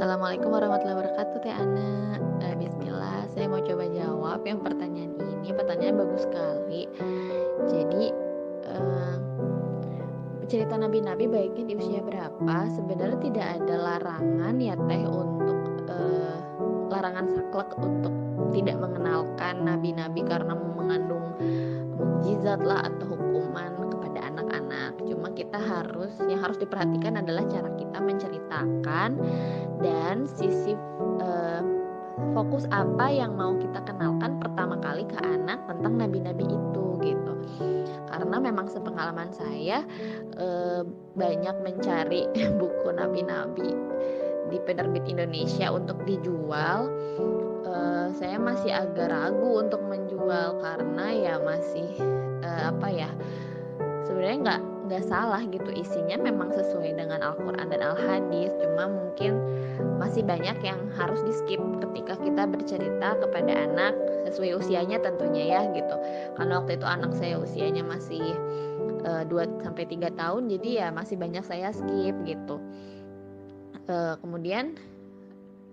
Assalamualaikum warahmatullahi wabarakatuh Teh Ana. Bismillah, saya mau coba jawab yang pertanyaan ini. Pertanyaan bagus sekali. Jadi, eee, cerita nabi-nabi baiknya di usia berapa? Sebenarnya tidak ada larangan ya Teh untuk, larangan saklek untuk tidak mengenalkan nabi-nabi karena mengandung mukjizat lah atau hukuman kepada anak-anak. Cuma kita yang harus diperhatikan adalah cara kita menceritakan dan eee, fokus apa yang mau kita kenalkan pertama kali ke anak tentang nabi-nabi itu, gitu. Karena memang sepengalaman saya, eee, banyak mencari buku nabi-nabi di penerbit Indonesia untuk dijual, saya masih agak ragu untuk menjual karena ya masih, apa ya, sebenarnya nggak salah gitu, isinya memang sesuai dengan Al-Quran dan Al-Hadis, cuma mungkin masih banyak yang harus di-skip ketika kita bercerita kepada anak sesuai usianya tentunya ya gitu. Karena waktu itu anak saya usianya masih 2 sampai 3 tahun, jadi ya masih banyak saya skip gitu. Kemudian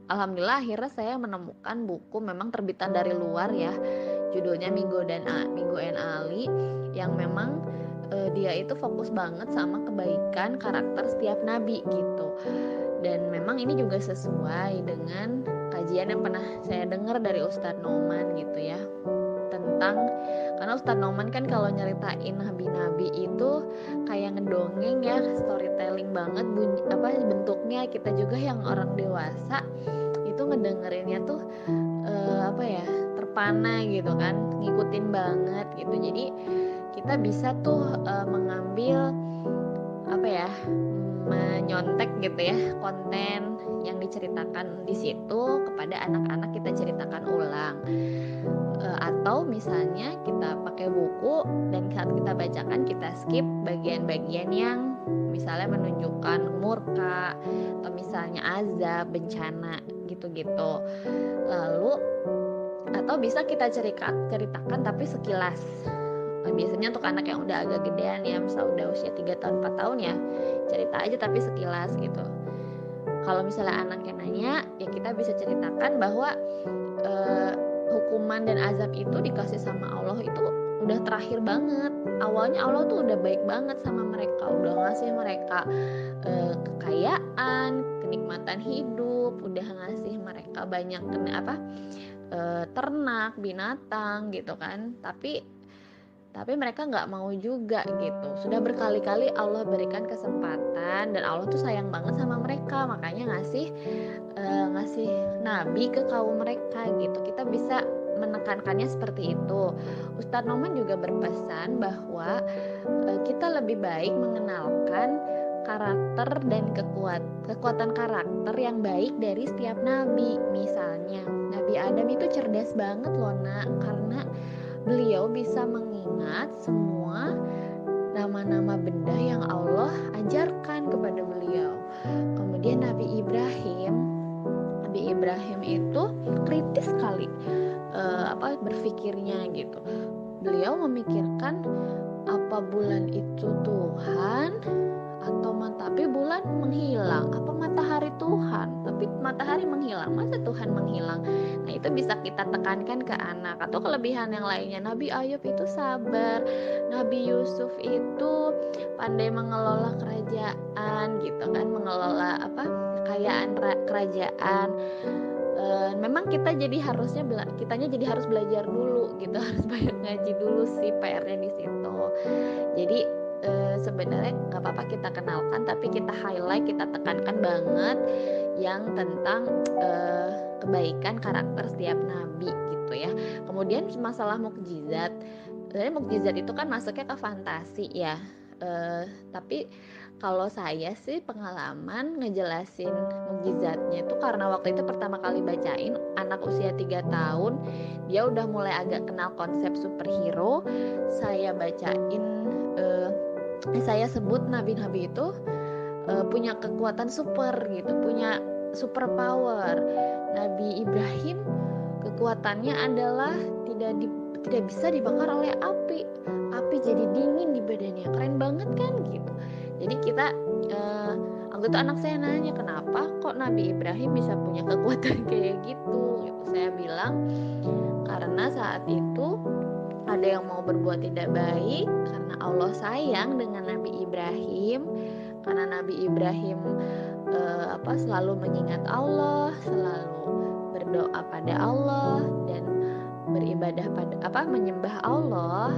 alhamdulillah akhirnya saya menemukan buku memang terbitan dari luar ya, judulnya Minggu and Ali, yang memang dia itu fokus banget sama kebaikan karakter setiap nabi gitu. Dan memang ini juga sesuai dengan kajian yang pernah saya dengar dari Ustadz Noman gitu ya. Karena Ustadz Noman kan kalau nyeritain nabi-nabi itu kayak ngedongeng ya, storytelling banget bentuknya. Kita juga yang orang dewasa itu ngedengerinnya tuh terpana gitu kan, ngikutin banget gitu. Jadi kita bisa tuh mengambil menyontek gitu ya konten yang diceritakan di situ kepada anak-anak, kita ceritakan ulang. Atau misalnya kita pakai buku dan saat kita bacakan kita skip bagian-bagian yang misalnya menunjukkan murka atau misalnya azab, bencana gitu-gitu. Lalu atau bisa kita ceritakan tapi sekilas. Biasanya untuk anak yang udah agak gedean ya, misal udah usia 3 tahun 4 tahun ya, cerita aja tapi sekilas gitu. Kalau misalnya anaknya nanya, ya kita bisa ceritakan bahwa hukuman dan azab itu dikasih sama Allah itu udah terakhir banget. Awalnya Allah tuh udah baik banget sama mereka, udah ngasih mereka kekayaan, kenikmatan hidup, udah ngasih mereka banyak ternak, binatang gitu kan. Tapi mereka nggak mau juga gitu. Sudah berkali-kali Allah berikan kesempatan dan Allah tuh sayang banget sama mereka, makanya ngasih nabi ke kaum mereka gitu. Kita bisa menekankannya seperti itu. Ustadz Noman juga berpesan bahwa kita lebih baik mengenalkan karakter dan kekuatan karakter yang baik dari setiap nabi. Misalnya Nabi Adam itu cerdas banget loh nak, karena beliau bisa mengingat semua nama-nama benda yang Allah ajarkan kepada beliau. Kemudian Nabi Ibrahim itu kritis sekali berpikirnya gitu. Beliau memikirkan apa bulan itu Tuhan tapi bulan menghilang, apa matahari Tuhan tapi matahari menghilang, masa Tuhan menghilang. Nah itu bisa kita tekankan ke anak. Atau kelebihan yang lainnya, Nabi Ayub itu sabar, Nabi Yusuf itu pandai mengelola kerajaan gitu kan, mengelola kekayaan kerajaan. Memang kitanya jadi harus belajar dulu gitu, harus banyak ngaji dulu sih PR-nya di situ. Jadi sebenarnya nggak apa-apa kita kenalkan, tapi kita highlight, kita tekankan banget yang tentang kebaikan karakter setiap nabi gitu ya. Kemudian masalah mukjizat, sebenarnya mukjizat itu kan masuknya ke fantasi ya. Tapi kalau saya sih pengalaman ngejelasin mukjizatnya itu karena waktu itu pertama kali bacain anak usia 3 tahun, dia udah mulai agak kenal konsep superhero. Saya saya sebut nabi-nabi itu punya kekuatan super gitu, punya super power. Nabi Ibrahim kekuatannya adalah tidak bisa dibakar oleh api jadi dingin di badannya, keren banget kan gitu. Jadi kita waktu itu anak saya nanya, kenapa kok Nabi Ibrahim bisa punya kekuatan kayak gitu. Saya bilang karena saat itu ada yang mau berbuat tidak baik, karena Allah sayang dengan Nabi Ibrahim, karena Nabi Ibrahim selalu mengingat Allah, selalu berdoa pada Allah dan beribadah pada menyembah Allah,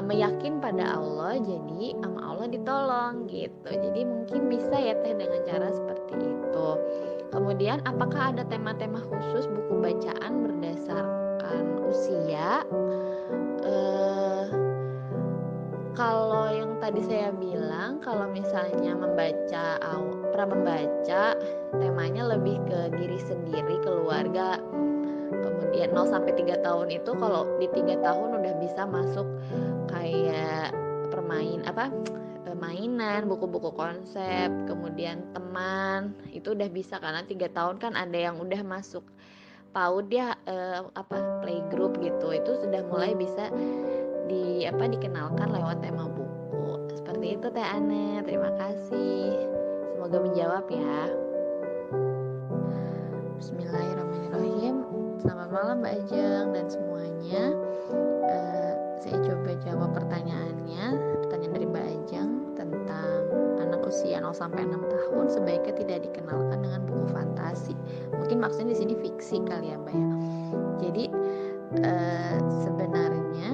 meyakin pada Allah, jadi sama Allah ditolong gitu. Jadi mungkin bisa ya teh dengan cara seperti itu. Kemudian apakah ada tema-tema khusus buku bacaan berdasarkan usia? Kalau yang tadi saya bilang, kalau misalnya pernah membaca, temanya lebih ke diri sendiri, keluarga. Kemudian 0 sampai 3 tahun itu, kalau di 3 tahun udah bisa masuk kayak mainan, buku-buku konsep, kemudian teman, itu udah bisa karena 3 tahun kan ada yang udah masuk PAUD ya, playgroup gitu, itu sudah mulai bisa dikenalkan lewat tema buku. Seperti itu Teh Ane, terima kasih. Semoga menjawab ya. Bismillahirrahmanirrahim. Selamat malam Mbak Ajeng dan semuanya. Saya coba jawab pertanyaan dari Mbak Ajeng tentang anak usia 0 sampai 6 tahun sebaiknya tidak dikenalkan dengan buku fantasi. Mungkin maksudnya di sini fiksi kali ya Mbak ya. Jadi sebenarnya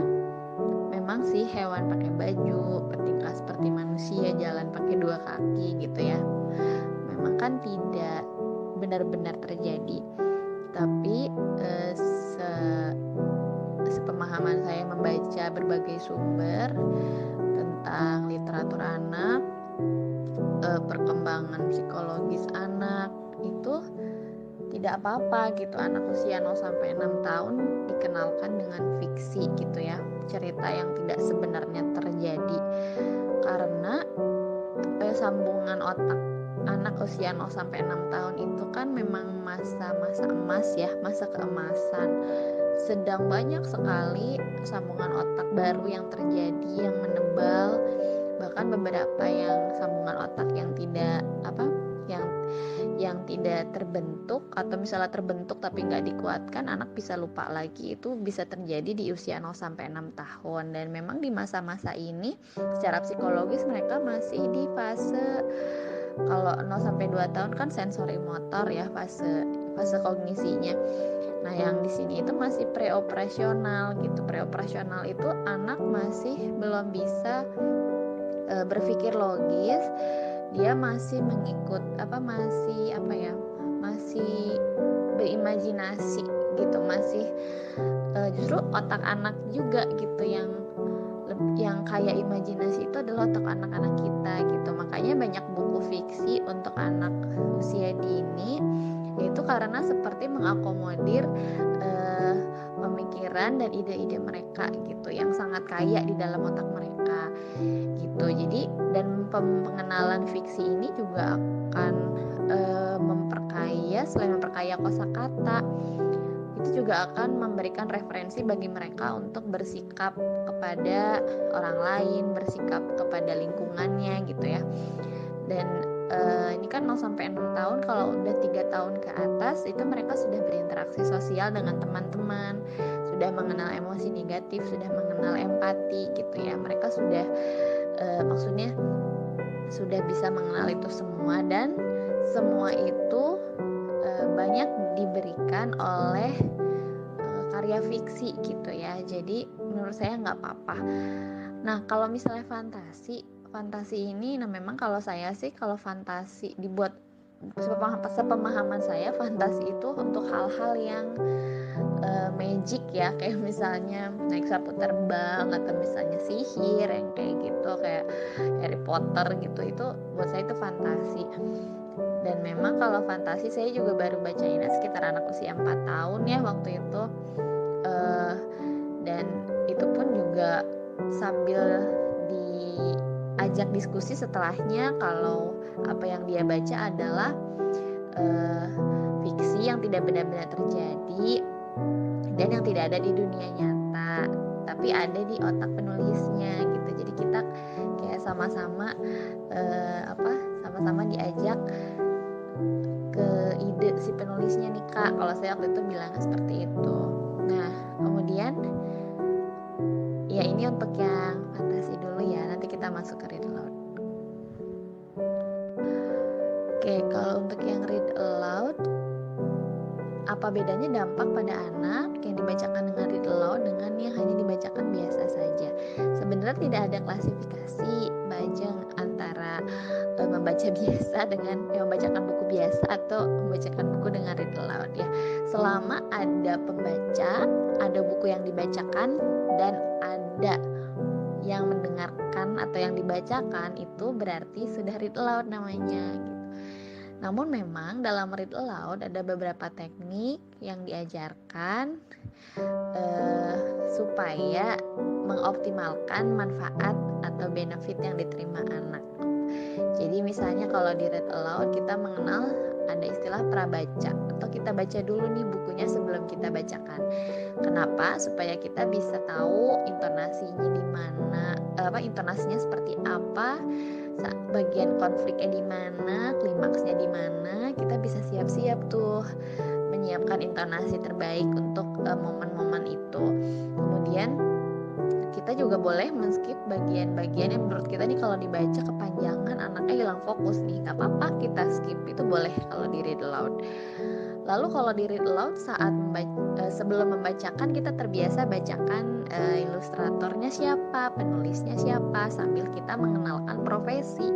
memang sih hewan pakai baju, bertingkah seperti manusia, jalan pakai 2 kaki gitu ya. Memang kan tidak benar-benar terjadi. Tapi sepemahaman saya membaca berbagai sumber tentang literatur anak, perkembangan psikologis anak, itu tidak apa-apa gitu anak usia 0 sampai 6 tahun dikenalkan dengan fiksi gitu ya, cerita yang tidak sebenarnya terjadi, karena sambungan otak anak usia 0 sampai 6 tahun itu kan memang masa-masa emas ya, masa keemasan. Sedang banyak sekali sambungan otak baru yang terjadi, yang menebal, bahkan beberapa yang sambungan otak yang tidak yang tidak terbentuk, atau misalnya terbentuk tapi nggak dikuatkan, anak bisa lupa lagi. Itu bisa terjadi di usia 0 sampai 6 tahun. Dan memang di masa-masa ini secara psikologis mereka masih di fase, kalau 0 sampai 2 tahun kan sensori motor ya, fase kognisinya. Nah, yang di sini itu masih preoperasional gitu. Preoperasional itu anak masih belum bisa berpikir logis. Dia masih mengikut masih berimajinasi gitu, masih justru otak anak juga gitu yang kayak imajinasi itu adalah otak anak-anak kita gitu. Makanya banyak buku fiksi untuk anak usia dini, yaitu karena seperti mengakomodir pemikiran dan ide-ide mereka gitu, yang sangat kaya di dalam otak mereka gitu. Jadi dan pengenalan fiksi ini juga akan selain memperkaya kosakata, itu juga akan memberikan referensi bagi mereka untuk bersikap kepada orang lain, bersikap kepada lingkungannya gitu ya. Dan ini kan 0 sampai 6 tahun, kalau udah 3 tahun ke atas itu mereka sudah berinteraksi sosial dengan teman-teman, sudah mengenal emosi negatif, sudah mengenal empati gitu ya. Mereka sudah maksudnya sudah bisa mengenal itu semua, dan semua itu banyak diberikan oleh karya fiksi gitu ya. Jadi menurut saya nggak apa-apa. Nah, kalau misalnya fantasi ini, nah memang kalau saya sih, kalau fantasi dibuat sepemahaman saya, fantasi itu untuk hal-hal yang magic ya, kayak misalnya naik sapu terbang, atau misalnya sihir yang kayak gitu, kayak Harry Potter gitu. Itu buat saya itu fantasi. Dan memang kalau fantasi saya juga baru bacainnya sekitar anak usia 4 tahun ya waktu itu, dan itu pun juga sambil diajak diskusi setelahnya kalau apa yang dia baca adalah fiksi yang tidak benar-benar terjadi dan yang tidak ada di dunia nyata, tapi ada di otak penulisnya gitu. Jadi kita kayak sama-sama sama-sama diajak ke ide si penulisnya nih Kak. Kalau saya waktu itu bilangnya seperti itu. Nah kemudian ya ini untuk yang fantasi dulu ya, nanti kita masuk ke read aloud. Oke, kalau untuk yang read aloud, apa bedanya dampak pada anak yang dibacakan dengan read aloud dengan yang hanya dibacakan biasa saja? Sebenarnya tidak ada klasifikasi Bajeng antara membaca biasa dengan membacakan buku biasa atau membacakan buku dengan read aloud ya. Selama ada pembaca, ada buku yang dibacakan dan ada yang mendengarkan atau yang dibacakan, itu berarti sudah read aloud namanya gitu. Namun memang dalam read aloud ada beberapa teknik yang diajarkan supaya mengoptimalkan manfaat atau benefit yang diterima anak. Jadi misalnya kalau di read aloud kita mengenal ada istilah prabaca, atau kita baca dulu nih bukunya sebelum kita bacakan. Kenapa? Supaya kita bisa tahu intonasinya di mana, intonasinya seperti apa, bagian konfliknya di mana, klimaksnya di mana, kita bisa siap-siap tuh menyiapkan intonasi terbaik untuk momen-momen itu. Kemudian kita juga boleh men-skip bagian-bagian yang menurut kita nih kalau dibaca kepanjangan anaknya hilang fokus nih, nggak apa-apa kita skip, itu boleh kalau di read aloud. Lalu kalau di read aloud saat sebelum membacakan kita terbiasa bacakan ilustratornya siapa, penulisnya siapa, sambil kita mengenalkan profesi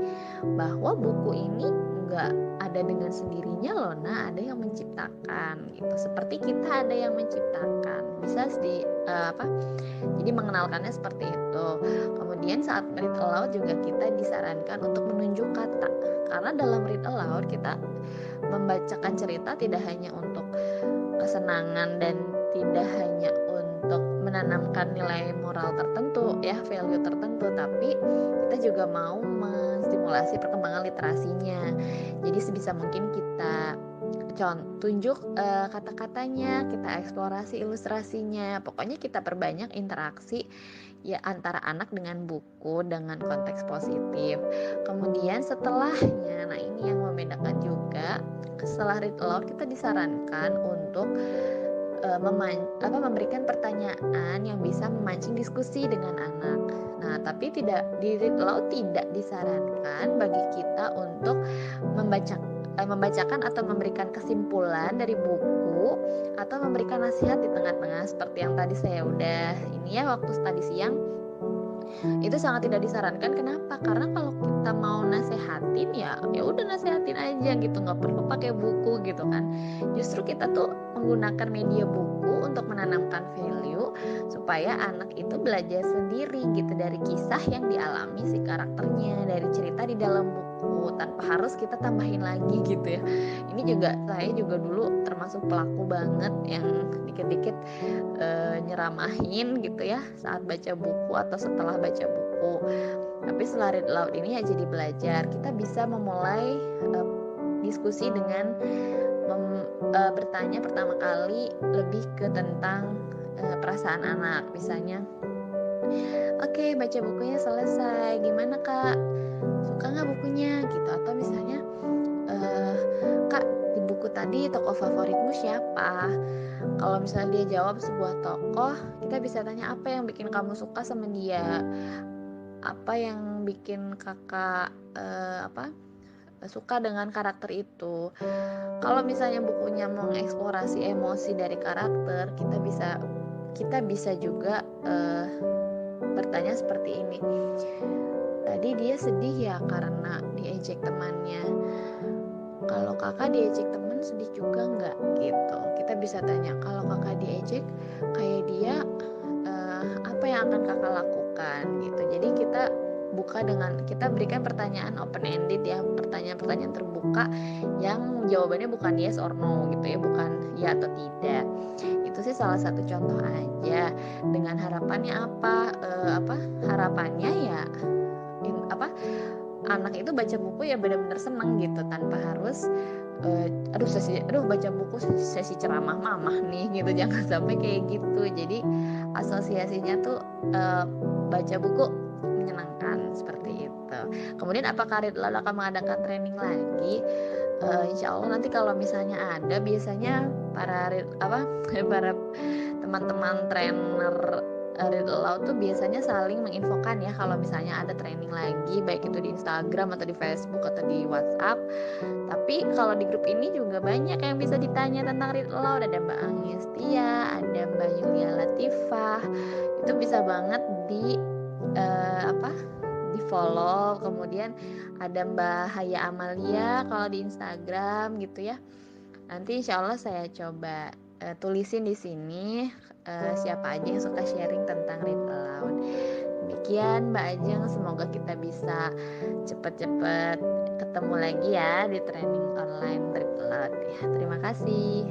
bahwa buku ini nggak ada dengan sendirinya loh, nah ada yang menciptakan gitu, seperti kita ada yang menciptakan, bisa jadi mengenalkannya seperti itu. Kemudian saat read aloud juga kita disarankan untuk menunjuk kata, karena dalam read aloud kita membacakan cerita tidak hanya untuk kesenangan dan tidak hanya untuk menanamkan nilai moral tertentu ya, value tertentu, tapi kita juga mau menstimulasi perkembangan literasinya. Jadi sebisa mungkin kita tunjuk kata-katanya, kita eksplorasi ilustrasinya, pokoknya kita perbanyak interaksi ya antara anak dengan buku dengan konteks positif. Kemudian setelahnya, nah ini yang membedakan juga, setelah read aloud kita disarankan untuk memberikan pertanyaan yang bisa memancing diskusi dengan anak. Nah, tapi tidak di read aloud tidak disarankan bagi kita untuk membacakan atau memberikan kesimpulan dari buku atau memberikan nasihat di tengah-tengah seperti yang tadi saya udah ini ya waktu tadi siang. Itu sangat tidak disarankan. Kenapa? Karena kalau kita mau nasehatin ya udah nasehatin aja gitu, nggak perlu pakai buku gitu kan. Justru kita tuh menggunakan media buku untuk menanamkan value supaya anak itu belajar sendiri gitu dari kisah yang dialami si karakternya, dari cerita di dalam buku, tanpa harus kita tambahin lagi gitu ya. Ini juga saya juga dulu termasuk pelaku banget yang dikit-dikit nyeramahin gitu ya saat baca buku atau setelah baca buku. Tapi setelah read aloud ini ya jadi belajar, kita bisa memulai diskusi dengan bertanya pertama kali lebih ke tentang perasaan anak. Misalnya, oke, baca bukunya selesai, gimana kak, suka nggak bukunya gitu. Atau misalnya, kak, di buku tadi tokoh favoritmu siapa? Kalau misalnya dia jawab sebuah tokoh, kita bisa tanya apa yang bikin kamu suka sama dia, apa yang bikin kakak suka dengan karakter itu. Kalau misalnya bukunya mengeksplorasi emosi dari karakter, kita bisa juga bertanya seperti ini. Tadi dia sedih ya karena diejek temannya. Kalau kakak diejek teman sedih juga nggak gitu. Kita bisa tanya, kalau kakak diejek kayak dia apa yang akan kakak lakukan gitu. Jadi kita berikan pertanyaan open ended ya, pertanyaan-pertanyaan terbuka yang jawabannya bukan yes or no gitu ya, bukan ya atau tidak. Itu sih salah satu contoh aja. Dengan harapannya harapannya ya anak itu baca buku ya benar-benar seneng gitu, tanpa harus baca buku sesi ceramah mamah nih gitu, jangan sampai kayak gitu. Jadi asosiasinya tuh baca buku menyenangkan seperti itu. gitu. Kemudian apakah Read Aloud akan mengadakan training lagi? Insya Allah nanti kalau misalnya ada, biasanya para para teman-teman trainer Read Aloud tuh biasanya saling menginfokan ya kalau misalnya ada training lagi, baik itu di Instagram atau di Facebook atau di WhatsApp. Tapi kalau di grup ini juga banyak yang bisa ditanya tentang Read Aloud. Ada Mbak Angestia, ada Mbak Yulia Latifah. Itu bisa banget di di follow. Kemudian ada Mbak Haya Amalia kalau di Instagram gitu ya. Nanti insya Allah saya coba tulisin di sini siapa aja yang suka sharing tentang Read Aloud. Demikian Mbak Ajeng, semoga kita bisa cepet-cepet ketemu lagi ya di training online Read Aloud ya. Terima kasih.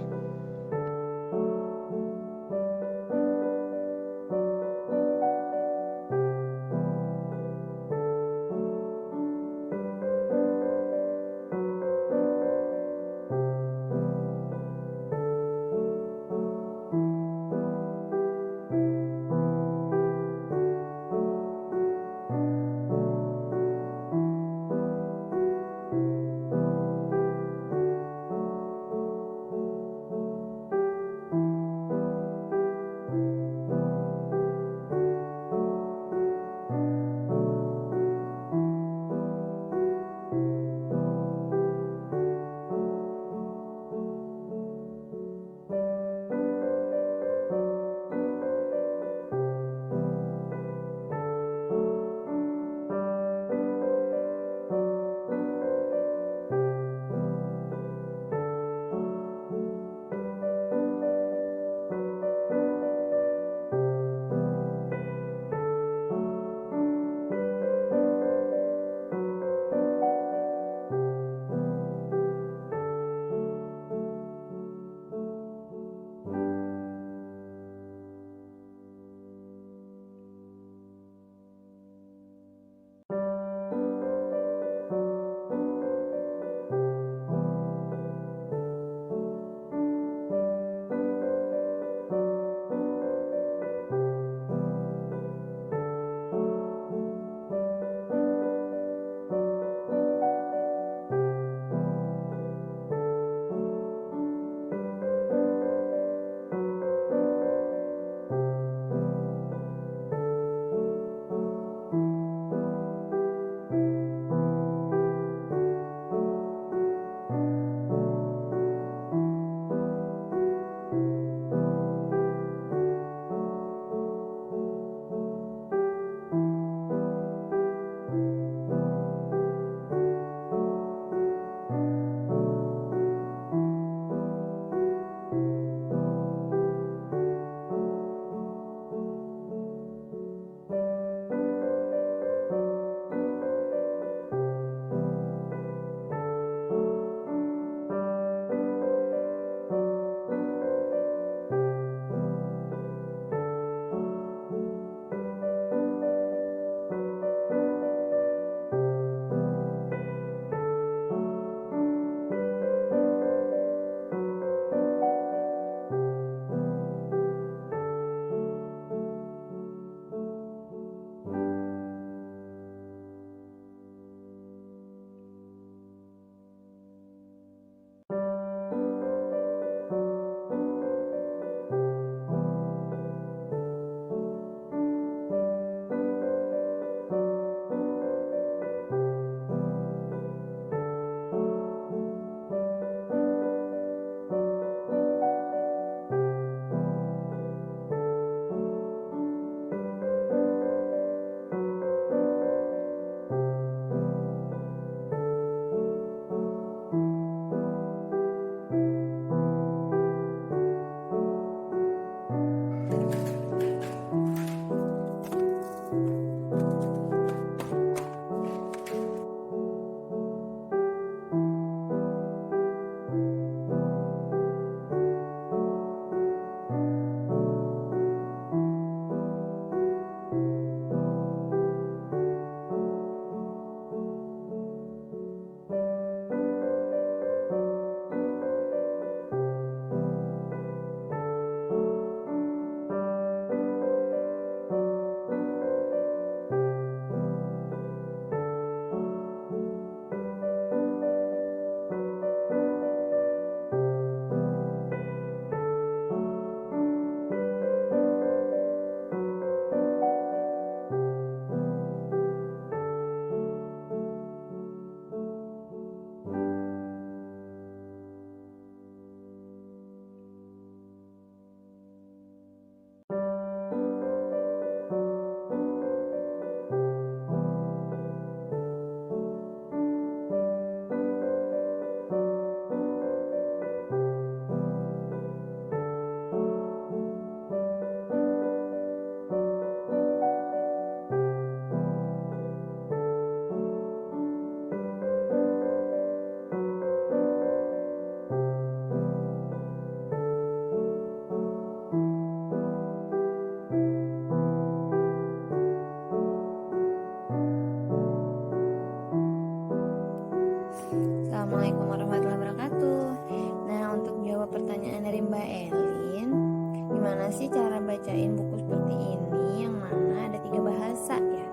sih cara bacain buku seperti ini yang mana ada 3 bahasa ya?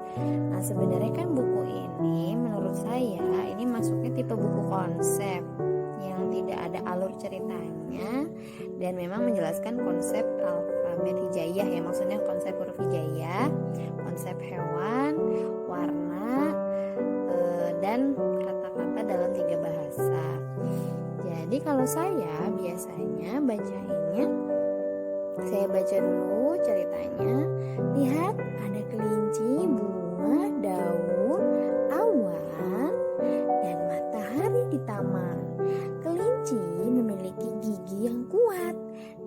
Nah sebenarnya kan buku ini menurut saya ini masuknya tipe buku konsep yang tidak ada alur ceritanya dan memang menjelaskan konsep alfabet hijaiyah ya, maksudnya konsep huruf hijaiyah, konsep hewan, warna, dan kata-kata dalam 3 bahasa. Jadi kalau saya biasanya bacainnya, saya baca dulu ceritanya. Lihat ada kelinci, bunga, daun, awan, dan matahari di taman. Kelinci memiliki gigi yang kuat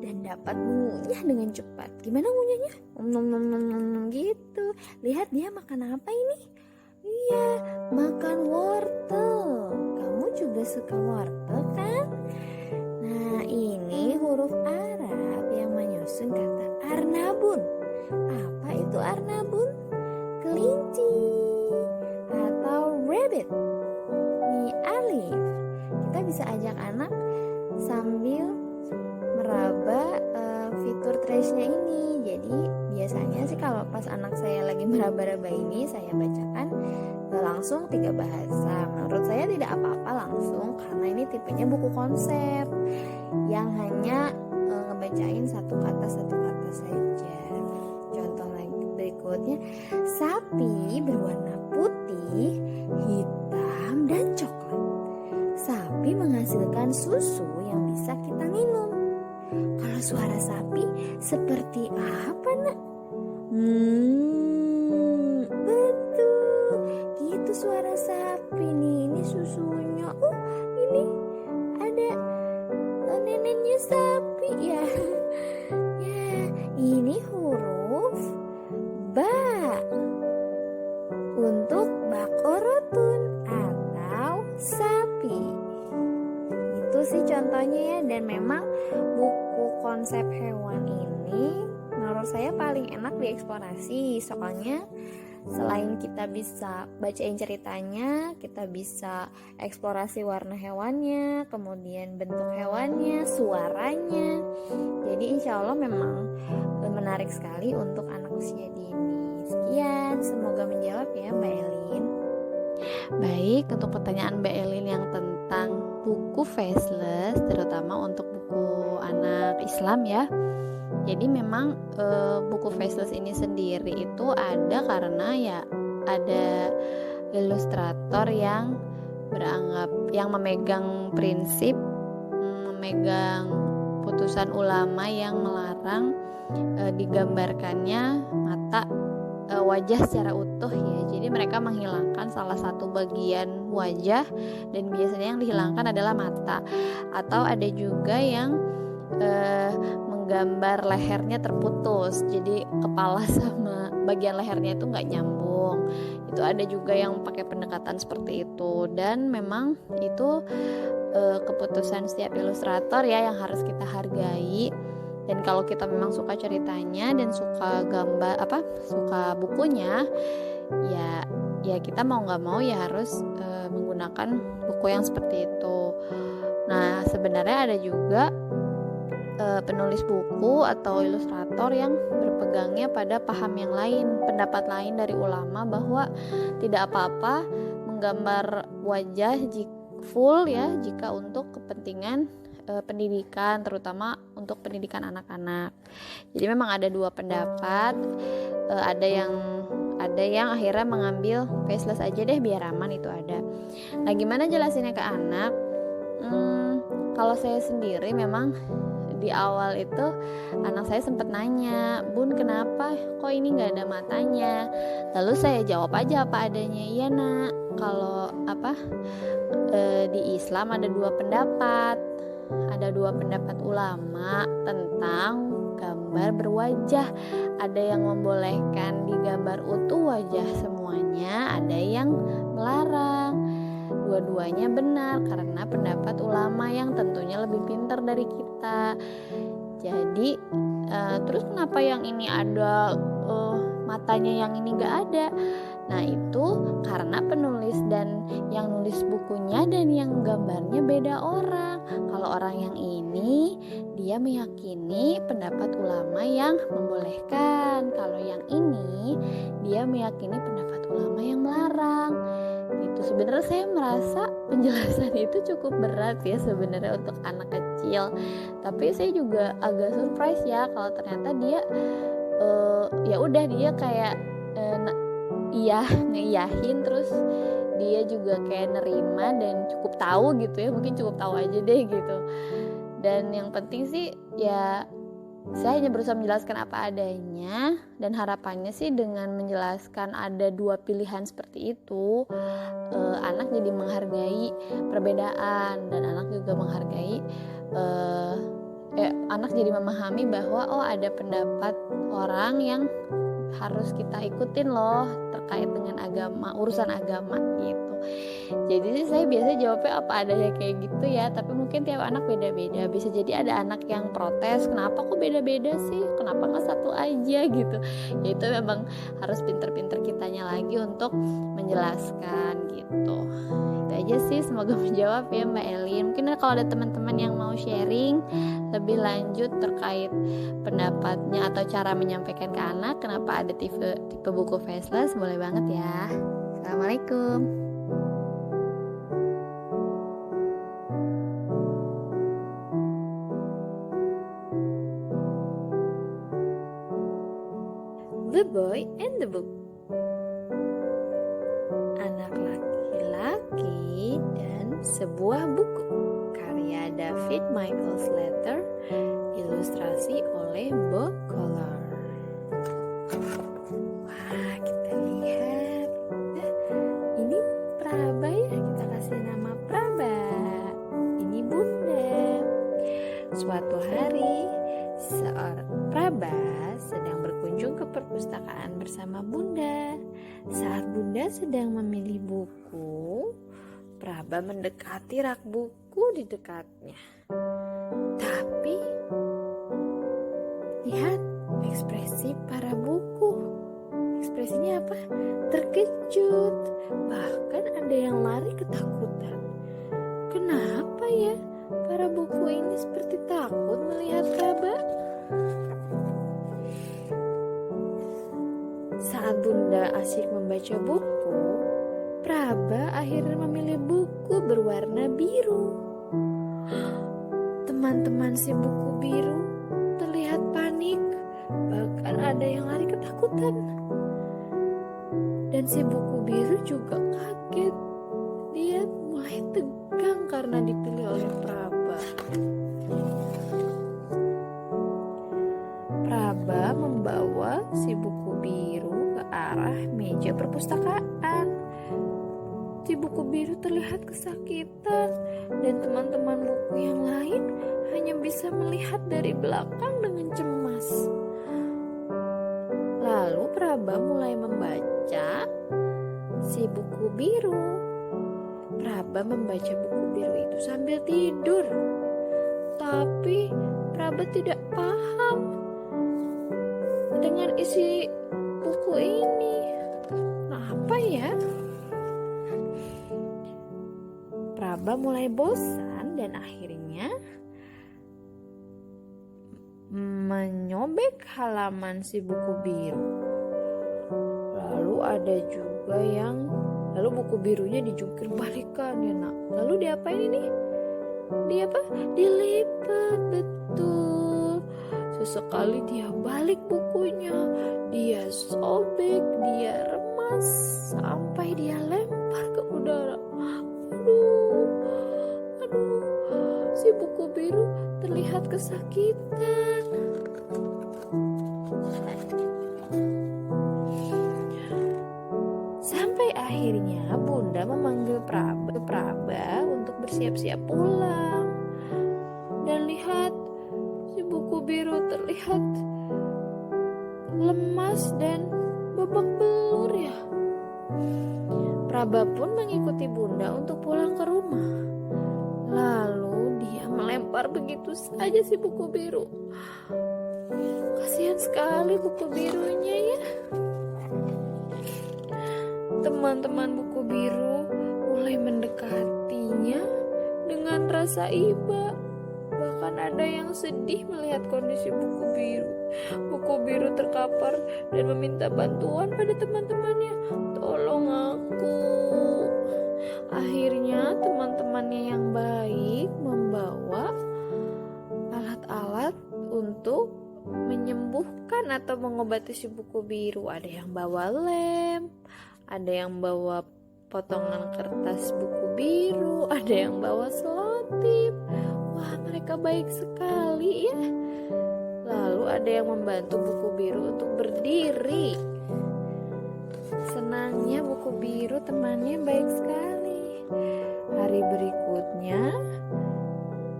dan dapat mengunyah dengan cepat. Gimana ngunyahnya? Nom nom nom nom nom gitu. Lihat dia makan apa ini? Iya, makan wortel. Kamu juga suka wortel kan? Nah, ini huruf Arab yang menyusun kata arnabun. Apa itu arnabun? Kelinci atau rabbit. Nih alif. Kita bisa ajak anak sambil meraba fitur trace-nya ini. Jadi biasanya sih kalau pas anak saya lagi meraba-raba ini, saya bacakan langsung 3 bahasa. Menurut saya tidak apa-apa langsung karena ini tipenya buku konsep yang hanya ngebacain satu kata saja. Contoh lagi berikutnya, sapi berwarna putih, hitam, dan coklat. Sapi menghasilkan susu yang bisa kita minum. Kalau suara sapi seperti apa, Nak? Betul. Gitu suara sapi nih. Ini susunya. Ini ada neneknya sapi ya. Ya, ini huruf ba untuk bakorotun atau sapi. Itu sih contohnya ya, dan memang buku konsep hewan ini menurut saya paling enak dieksplorasi. Soalnya selain kita bisa bacain ceritanya, kita bisa eksplorasi warna hewannya, kemudian bentuk hewannya, suaranya. Jadi insya Allah memang menarik sekali untuk anak usia dini. Sekian, semoga menjawab ya Mbak Elin. Baik, untuk pertanyaan Mbak Elin yang tentang buku faceless, terutama untuk buku anak Islam ya. Jadi memang buku faceless ini sendiri itu ada karena ya ada ilustrator yang memegang prinsip, memegang putusan ulama yang melarang digambarkannya mata wajah secara utuh ya. Jadi mereka menghilangkan salah satu bagian wajah dan biasanya yang dihilangkan adalah mata. Atau ada juga yang menggambar lehernya terputus, jadi kepala sama bagian lehernya itu nggak nyambung. Itu ada juga yang pakai pendekatan seperti itu, dan memang itu keputusan setiap ilustrator ya yang harus kita hargai. Dan kalau kita memang suka ceritanya dan suka suka bukunya, ya kita mau nggak mau ya harus menggunakan buku yang seperti itu. Nah sebenarnya ada juga penulis buku atau ilustrator yang berpegangnya pada paham yang lain, pendapat lain dari ulama bahwa tidak apa-apa menggambar wajah full ya jika untuk kepentingan pendidikan, terutama untuk pendidikan anak-anak. Jadi memang ada 2 pendapat, ada yang akhirnya mengambil faceless aja deh biar aman, itu ada. Nah gimana jelasinnya ke anak? Kalau saya sendiri memang di awal itu anak saya sempat nanya, Bun kenapa kok ini nggak ada matanya? Lalu saya jawab aja apa adanya. Iya nak, kalau di Islam ada 2 pendapat. Ada 2 pendapat ulama tentang gambar berwajah. Ada yang membolehkan digambar utuh wajah semuanya, ada yang melarang. Dua-duanya benar karena pendapat ulama yang tentunya lebih pintar dari kita. Jadi terus kenapa yang ini ada matanya yang ini nggak ada. Nah itu karena penulis dan yang nulis bukunya dan yang gambarnya beda orang. Kalau orang yang ini dia meyakini pendapat ulama yang membolehkan. Kalau yang ini dia meyakini pendapat ulama yang melarang. Itu sebenarnya saya merasa penjelasan itu cukup berat ya sebenarnya untuk anak kecil. Tapi saya juga agak surprise ya kalau ternyata dia ya udah dia kayak ngeiyahin, terus dia juga kayak nerima dan cukup tahu gitu ya, mungkin cukup tahu aja deh gitu. Dan yang penting sih ya saya hanya berusaha menjelaskan apa adanya, dan harapannya sih dengan menjelaskan ada dua pilihan seperti itu, anak jadi menghargai perbedaan, dan anak juga menghargai anak jadi memahami bahwa ada pendapat orang yang harus kita ikutin loh terkait dengan agama, urusan agama gitu. Jadi sih saya biasa jawabnya apa adanya kayak gitu ya, tapi mungkin tiap anak beda-beda. Bisa jadi ada anak yang protes, kenapa kok beda-beda sih, kenapa nggak satu aja gitu. Ya itu memang harus pinter-pinter kitanya lagi untuk menjelaskan gitu. Itu aja sih, semoga menjawab ya Mbak Elin. Mungkin kalau ada teman-teman yang mau sharing lebih lanjut terkait pendapatnya atau cara menyampaikan ke anak kenapa ada tipe buku faceless, boleh banget ya. Assalamualaikum. The Boy and the Book. Anak laki-laki dan sebuah buku, karya David Michael Slater, ilustrasi oleh Bob Color. Wah, kita lihat. Ini Praba ya, kita kasih nama Praba. Ini Bunda. Suatu hari, seorang Praba sedang berkunjung ke perpustakaan bersama Bunda. Saat Bunda sedang memilih buku, Praba mendekati rak buku di dekatnya. Tapi lihat ekspresi para buku. Ekspresinya apa? Terkejut. Bahkan ada yang lari ketakutan. Kenapa ya para buku ini seperti takut melihat Praba? Saat Bunda asyik membaca buku, Praba akhirnya memilih buku berwarna biru. Teman-teman si buku biru terlihat panik, bahkan ada yang lari ketakutan. Dan si buku biru juga kaget. Dia mulai tegang karena dipilih oleh Praba. Praba membawa si buku biru ke arah meja perpustakaan. Si buku biru terlihat kesakitan dan teman-teman buku yang lain hanya bisa melihat dari belakang dengan cemas. Lalu Praba mulai membaca si buku biru. Praba membaca buku biru itu sambil tidur. Tapi Praba tidak paham dengan isi buku ini. Apa ya? Praba mulai bosan dan akhirnya menyobek halaman si buku biru. Lalu buku birunya dijungkir balikan ya nak. Lalu diapain ini? Dilipat, betul. Sesekali dia balik bukunya, dia sobek, dia remas sampai dia lempar ke udara. Aduh, si buku biru terlihat kesakitan. Sampai akhirnya Bunda memanggil Praba untuk bersiap-siap pulang. Dan lihat, si buku biru terlihat lemas dan babak belur ya. Praba pun mengikuti Bunda untuk pulang ke rumah. Lalu dia melempar begitu saja si buku biru. Kasihan sekali buku birunya ya. Teman-teman buku biru mulai mendekatinya dengan rasa iba. Bahkan ada yang sedih melihat kondisi buku biru. Buku biru terkapar dan meminta bantuan pada teman-temannya. Tolong aku. Akhirnya teman-temannya yang baik membawa alat-alat untuk menyembuhkan atau mengobati si buku biru. Ada yang bawa lem, ada yang bawa potongan kertas buku biru, ada yang bawa selotip. Wah, mereka baik sekali ya. Lalu ada yang membantu buku biru untuk berdiri. Senangnya buku biru temannya baik sekali. Hari berikutnya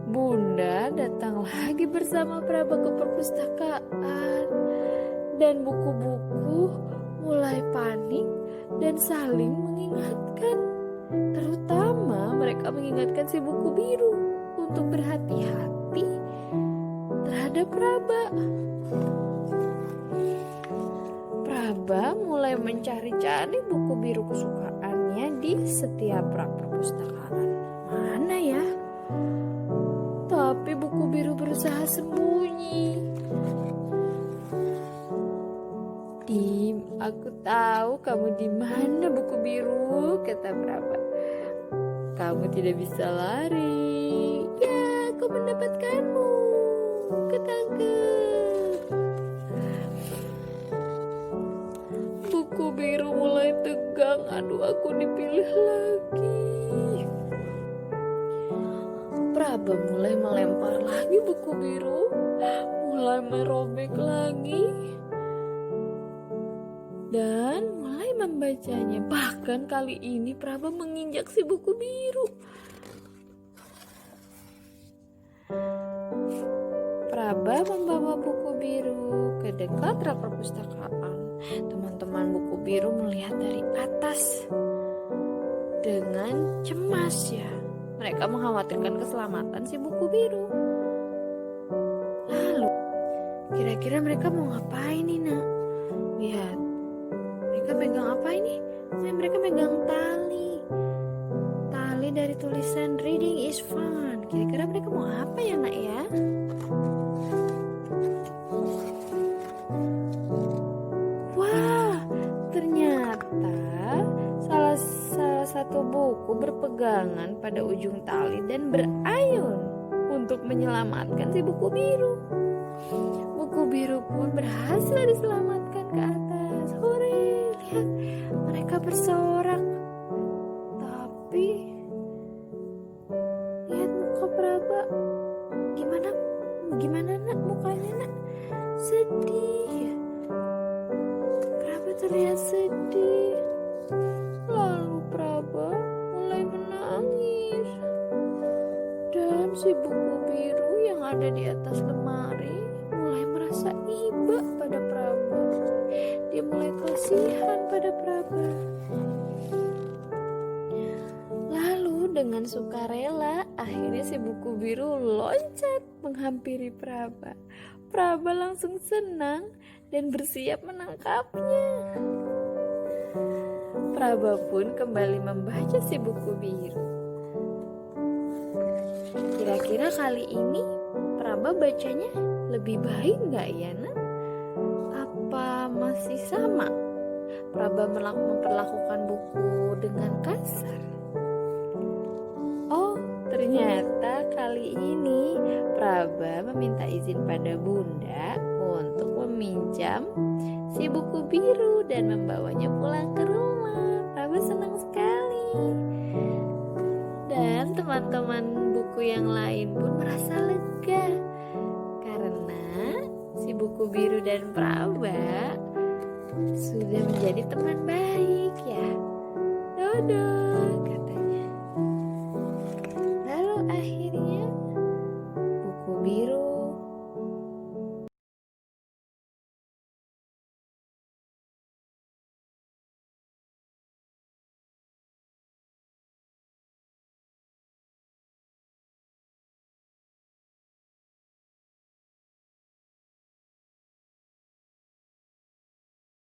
Bunda datang lagi bersama Praba ke perpustakaan, dan buku-buku mulai panik dan saling mengingatkan. Terutama mereka mengingatkan si buku biru untuk berhati-hati terhadap Praba. Praba mulai mencari-cari buku biru kesukaannya di setiap rak perpustakaan. Mana ya? Tapi buku biru berusaha sembunyi. Aku tahu kamu di mana, buku biru, kata Praba. Kamu tidak bisa lari. Ya, aku mendapatkanmu. Ketangkep. Buku biru mulai tegang. Aduh, aku dipilih lagi. Praba mulai melempar lagi buku biru, mulai merobek lagi, dan mulai membacanya. Bahkan kali ini Praba menginjak si buku biru. Praba membawa buku biru ke dekat rak perpustakaan. Teman-teman buku biru melihat dari atas dengan cemas ya. Mereka mengkhawatirkan keselamatan si buku biru. Lalu, kira-kira mereka mau ngapain nih, Nak? Lihat, mereka pegang apa ini? Mereka pegang tali. Tali dari tulisan Reading is Fun. Kira-kira mereka mau apa ya, Nak ya? Wah, ternyata salah satu buku berpegangan pada ujung tali dan berayun untuk menyelamatkan si buku biru. Buku biru pun berhasil diselamatkan ke atas. Hore, lihat, mereka bersorak. Tapi lihat muka Praba. Gimana Nak mukanya, Nak? Sedih. Praba terlihat sedih. Lalu Praba mulai menangis. Dan si buku biru yang ada di atas lemari mulai merasa iba pada Praba. Dia mulai kasihan pada Praba. Lalu dengan sukarela akhirnya si buku biru loncat menghampiri Praba. Praba langsung senang dan bersiap menangkapnya. Praba pun kembali membaca si buku biru. Kira-kira kali ini Praba bacanya lebih baik gak ya, Nak? Apa masih sama? Praba memperlakukan buku dengan kasar. Oh, ternyata kali ini Praba meminta izin pada Bunda untuk meminjam si buku biru dan membawanya pulang ke rumah. Praba senang sekali. Dan teman-teman buku yang lain pun merasa lega karena si buku biru dan Praba sudah menjadi teman baik ya. Dodo, katanya. Lalu akhirnya buku biru